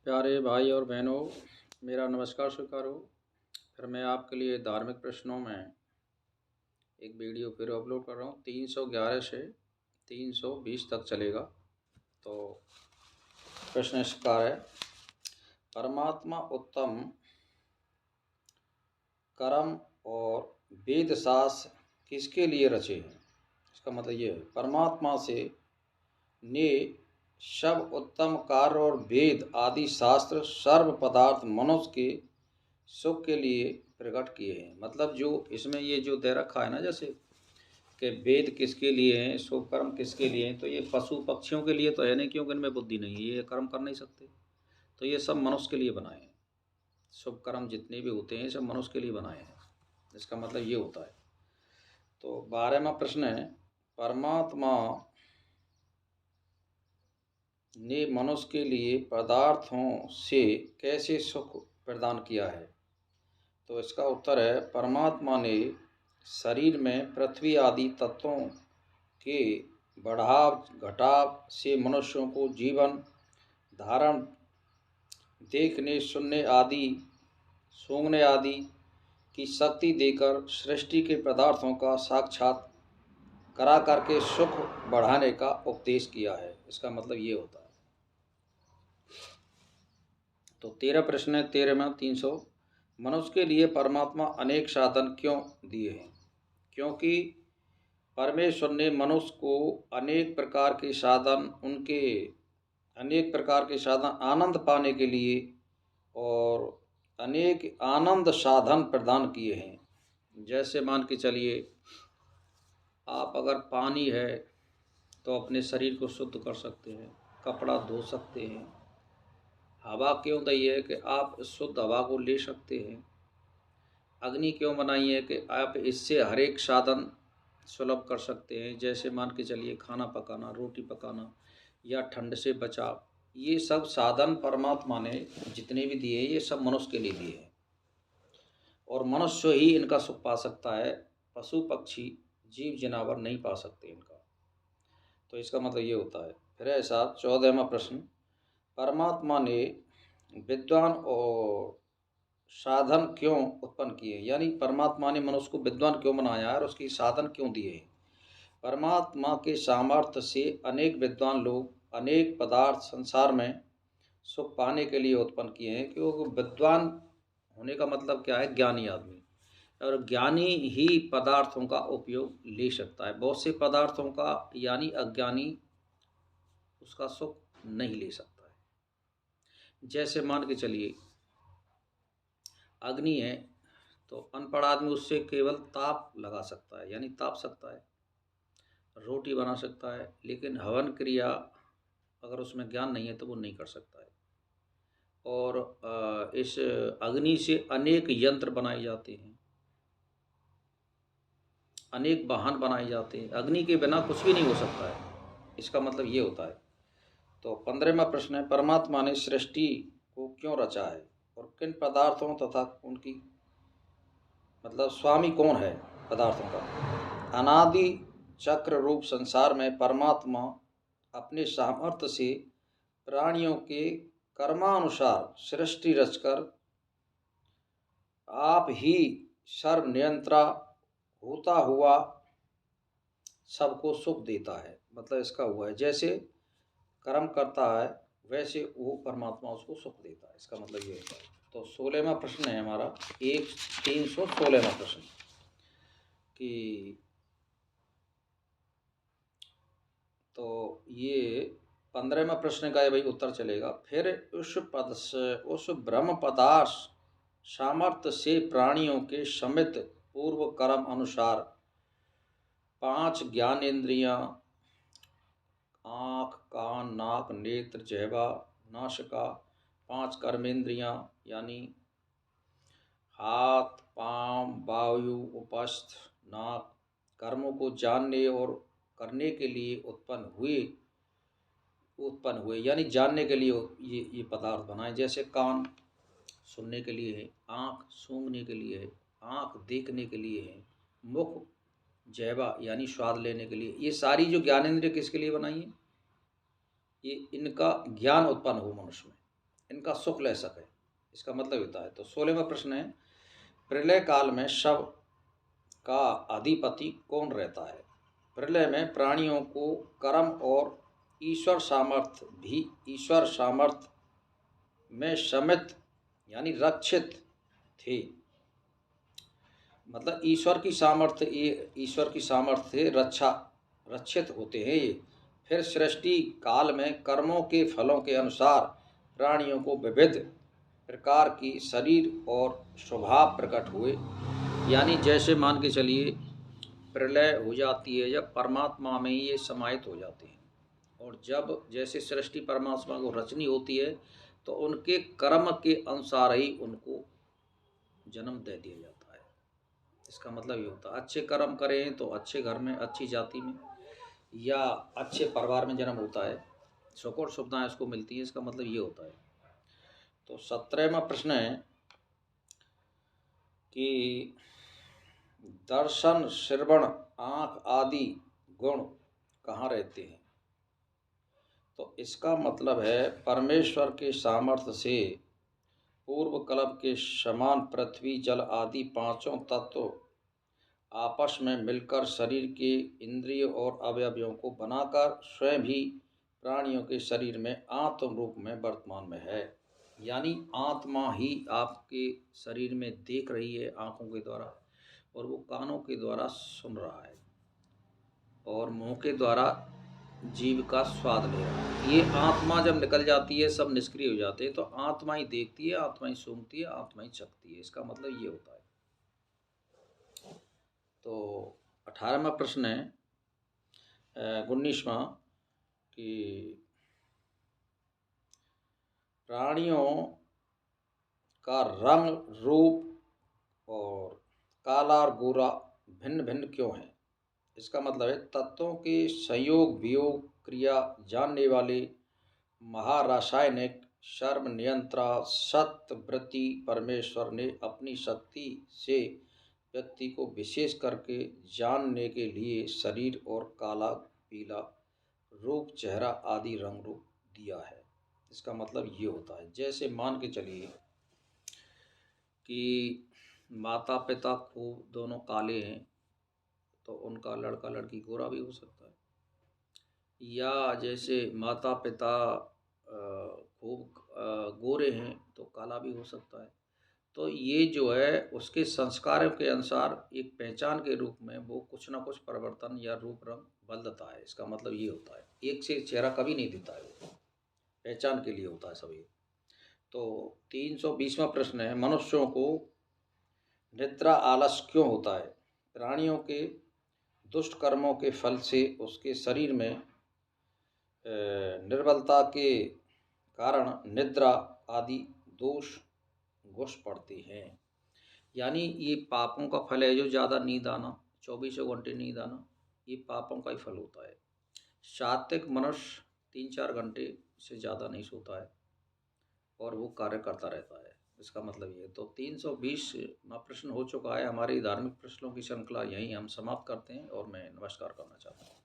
प्यारे भाई और बहनों, मेरा नमस्कार स्वीकार हो। फिर मैं आपके लिए धार्मिक प्रश्नों में एक वीडियो फिर अपलोड कर रहा हूँ। 311 से 320 तक चलेगा। तो प्रश्न इस प्रकार है, परमात्मा उत्तम कर्म और वेद शास्त्र किसके लिए रचे हैं? इसका मतलब ये है, परमात्मा से ने सब उत्तम कार्य और वेद आदि शास्त्र सर्व पदार्थ मनुष्य के सुख के लिए प्रकट किए हैं। मतलब जो इसमें ये जो दे रखा है ना, जैसे कि वेद किसके लिए हैं, शुभ कर्म किसके लिए हैं, तो ये पशु पक्षियों के लिए तो है नहीं, क्योंकि इनमें बुद्धि नहीं है, ये कर्म कर नहीं सकते। तो ये सब मनुष्य के लिए बनाए हैं। शुभ कर्म जितने भी होते हैं सब मनुष्य के लिए बनाए हैं। इसका मतलब ये होता है। तो 12वां प्रश्न है, परमात्मा ने मनुष्य के लिए पदार्थों से कैसे सुख प्रदान किया है? तो इसका उत्तर है, परमात्मा ने शरीर में पृथ्वी आदि तत्वों के बढ़ाव घटाव से मनुष्यों को जीवन धारण, देखने सुनने आदि, सूंघने आदि की शक्ति देकर सृष्टि के पदार्थों का साक्षात करा करके सुख बढ़ाने का उपदेश किया है। इसका मतलब ये होता है। तो 13 प्रश्न है, 13वां 300, मनुष्य के लिए परमात्मा अनेक साधन क्यों दिए हैं? क्योंकि परमेश्वर ने मनुष्य को अनेक प्रकार के साधन आनंद पाने के लिए और अनेक आनंद साधन प्रदान किए हैं। जैसे मान के चलिए, आप अगर पानी है तो अपने शरीर को शुद्ध कर सकते हैं, कपड़ा धो सकते हैं। हवा क्यों दी है कि आप शुद्ध हवा को ले सकते हैं। अग्नि क्यों बनाई है कि आप इससे हर एक साधन सुलभ कर सकते हैं। जैसे मान के चलिए, खाना पकाना, रोटी पकाना या ठंड से बचाव, ये सब साधन परमात्मा ने जितने भी दिए ये सब मनुष्य के लिए दिए हैं और मनुष्य ही इनका सुख पा सकता है। पशु पक्षी जीव जनावर नहीं पा सकते इनका। तो इसका मतलब ये होता है। फिर ऐसा 14वां प्रश्न, परमात्मा ने विद्वान और साधन क्यों उत्पन्न किए? यानी परमात्मा ने मनुष्य को विद्वान क्यों बनाया है और उसकी साधन क्यों दिए हैं? परमात्मा के सामर्थ्य से अनेक विद्वान लोग अनेक पदार्थ संसार में सुख पाने के लिए उत्पन्न किए हैं। क्योंकि विद्वान होने का मतलब क्या है? ज्ञानी आदमी। और ज्ञानी ही पदार्थों का उपयोग ले सकता है। बहुत से पदार्थों का यानी अज्ञानी उसका सुख नहीं ले सकता है। जैसे मान के चलिए, अग्नि है तो अनपढ़ आदमी उससे केवल ताप लगा सकता है, यानी ताप सकता है, रोटी बना सकता है, लेकिन हवन क्रिया अगर उसमें ज्ञान नहीं है तो वो नहीं कर सकता है। और इस अग्नि से अनेक यंत्र बनाए जाते हैं, अनेक वाहन बनाए जाते हैं। अग्नि के बिना कुछ भी नहीं हो सकता है। इसका मतलब ये होता है। तो 15वां प्रश्न है, परमात्मा ने सृष्टि को क्यों रचा है और किन पदार्थों तथा उनकी मतलब स्वामी कौन है पदार्थों का? अनादि चक्र रूप संसार में परमात्मा अपने सामर्थ्य से प्राणियों के कर्मानुसार सृष्टि रचकर आप ही सर्व नियंत्रा होता हुआ सबको सुख देता है। मतलब इसका हुआ है, जैसे कर्म करता है वैसे वो परमात्मा उसको सुख देता है। इसका मतलब ये होता है। तो 16वां प्रश्न है हमारा, 316वां प्रश्न कि तो ये 15वां प्रश्न का भाई उत्तर चलेगा। फिर उस ब्रह्म पदार्थ सामर्थ्य से प्राणियों के समित पूर्व कर्म अनुसार 5 ज्ञानेंद्रियां, आँख, कान, नाक, नेत्र, जिह्वा, नासिका, 5 कर्मेंद्रियां यानी हाथ, पांव, वायु, उपस्थ, नाक, कर्मों को जानने और करने के लिए उत्पन्न हुए यानी जानने के लिए ये पदार्थ बनाए। जैसे कान सुनने के लिए है, आँख सूंघने के लिए है, आँख देखने के लिए है, मुख जिह्वा यानी स्वाद लेने के लिए। ये सारी जो ज्ञानेंद्रिय किसके लिए बनाई है? ये इनका ज्ञान उत्पन्न हो मनुष्य में। इनका सुख ले सके, इसका मतलब होता है। तो 16वां प्रश्न है, प्रलय काल में शव का अधिपति कौन रहता है? प्रलय में प्राणियों को कर्म और ईश्वर सामर्थ्य में शमित यानी रक्षित थे। मतलब ईश्वर की सामर्थ्य रक्षित होते हैं ये। फिर सृष्टि काल में कर्मों के फलों के अनुसार प्राणियों को विविध प्रकार की शरीर और स्वभाव प्रकट हुए। यानी जैसे मान के चलिए प्रलय हो जाती है जब परमात्मा में ये समाहित हो जाते हैं, और जब जैसे सृष्टि परमात्मा को रचनी होती है तो उनके कर्म के अनुसार ही उनको जन्म दे दिया जाता है। इसका मतलब ये होता है अच्छे कर्म करें तो अच्छे घर में, अच्छी जाति में या अच्छे परिवार में जन्म होता है, सुख और सुविधाएं उसको मिलती हैं। इसका मतलब ये होता है। तो 17वां प्रश्न है कि दर्शन, श्रवण, आँख आदि गुण कहाँ रहते हैं? तो इसका मतलब है परमेश्वर के सामर्थ्य से पूर्व कल्प के समान पृथ्वी, जल आदि पांचों तत्व आपस में मिलकर शरीर के इंद्रिय और अवयवों को बनाकर स्वयं भी प्राणियों के शरीर में आत्म रूप में वर्तमान में है। यानी आत्मा ही आपके शरीर में देख रही है आँखों के द्वारा, और वो कानों के द्वारा सुन रहा है, और मुंह के द्वारा जीव का स्वाद ले रहा है। ये आत्मा जब निकल जाती है, सब निष्क्रिय हो जाते हैं, तो आत्मा ही देखती है, आत्मा ही सूंघती है, आत्मा ही चखती है। इसका मतलब ये होता है। तो 18वां प्रश्न है 19वां कि प्राणियों का रंग, रूप और काला और गोरा भिन्न भिन्न क्यों है? इसका मतलब है तत्वों के संयोग वियोग क्रिया जानने वाले महारासायनिक सर्व नियंत्रा सत्य वृत्ति परमेश्वर ने अपनी शक्ति से व्यक्ति को विशेष करके जानने के लिए शरीर और काला, पीला रूप, चेहरा आदि रंग रूप दिया है। इसका मतलब ये होता है, जैसे मान के चलिए कि माता पिता खूब दोनों काले हैं तो उनका लड़का लड़की गोरा भी हो सकता है, या जैसे माता पिता खूब गोरे हैं तो काला भी हो सकता है। तो ये जो है उसके संस्कारों के अनुसार एक पहचान के रूप में वो कुछ ना कुछ परिवर्तन या रूप रंग बदलता है। इसका मतलब ये होता है, एक से चेहरा कभी नहीं दिखता है, वो पहचान के लिए होता है सभी। तो 320वां प्रश्न है, मनुष्यों को निद्रा आलस्य क्यों होता है? प्राणियों के दुष्ट कर्मों के फल से उसके शरीर में निर्बलता के कारण निद्रा आदि दोष घुस पड़ते हैं। यानी ये पापों का फल है, जो ज़्यादा नींद आना, 24 घंटे नींद आना, ये पापों का ही फल होता है। सात्विक मनुष्य 3-4 घंटे से ज़्यादा नहीं सोता है और वो कार्य करता रहता है। इसका मतलब ये। तो 320वां प्रश्न हो चुका है। हमारी धार्मिक प्रश्नों की श्रृंखला यहीं हम समाप्त करते हैं और मैं नमस्कार करना चाहता हूँ।